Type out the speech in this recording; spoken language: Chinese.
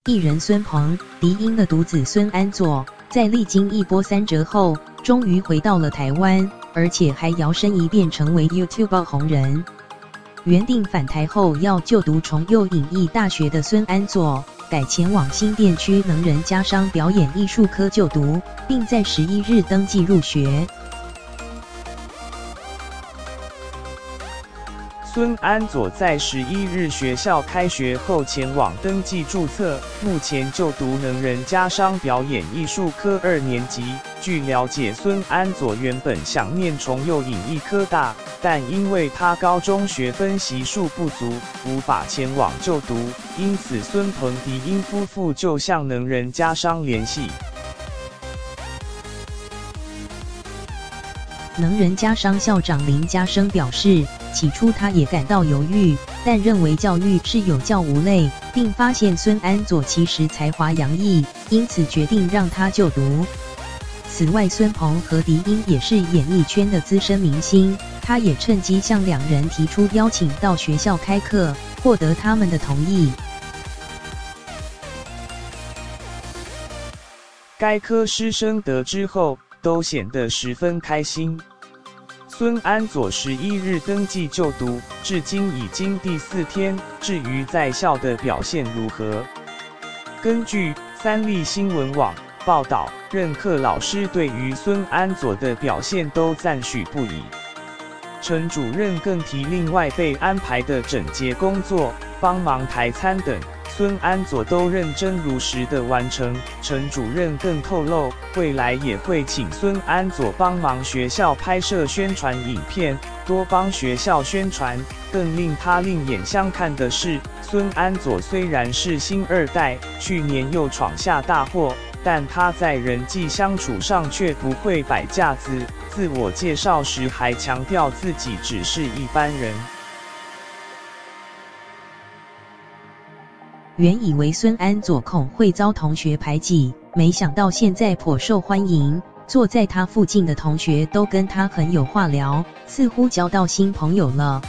艺人孙鹏、迪英的独子孙安佐，在历经一波三折后，终于回到了台湾，而且还摇身一变成为 YouTube 红人。原定返台后要就读崇右影艺大学的孙安佐，改前往新店区能仁家商表演艺术科就读，并在11日登记入学。孙安佐在11日学校开学后前往登记注册，目前就读能仁家商表演艺术科2年级。据了解，孙安佐原本想念崇右影艺科大，但因为他高中学分习数不足，无法前往就读，因此孙鹏、迪英夫妇就向能仁家商联系。能仁家商校长林家生表示，起初他也感到犹豫，但认为教育是有教无类，并发现孙安佐其实才华洋溢，因此决定让他就读。此外，孙鹏和迪英也是演艺圈的资深明星，他也趁机向两人提出邀请到学校开课，获得他们的同意。该科师生得知后，都显得十分开心。孙安佐11日登记就读，至今已经第4天。至于在校的表现如何？根据三立新闻网报道，任课老师对于孙安佐的表现都赞许不已。陈主任更提另外被安排的整洁工作、帮忙抬餐等，孙安佐都认真如实地完成。陈主任更透露，未来也会请孙安佐帮忙学校拍摄宣传影片，多帮学校宣传。更令他另眼相看的是，孙安佐虽然是星2代，去年又闯下大祸，但他在人际相处上却不会摆架子，自我介绍时还强调自己只是一般人。原以为孙安佐恐会遭同学排挤，没想到现在颇受欢迎，坐在他附近的同学都跟他很有话聊，似乎交到新朋友了。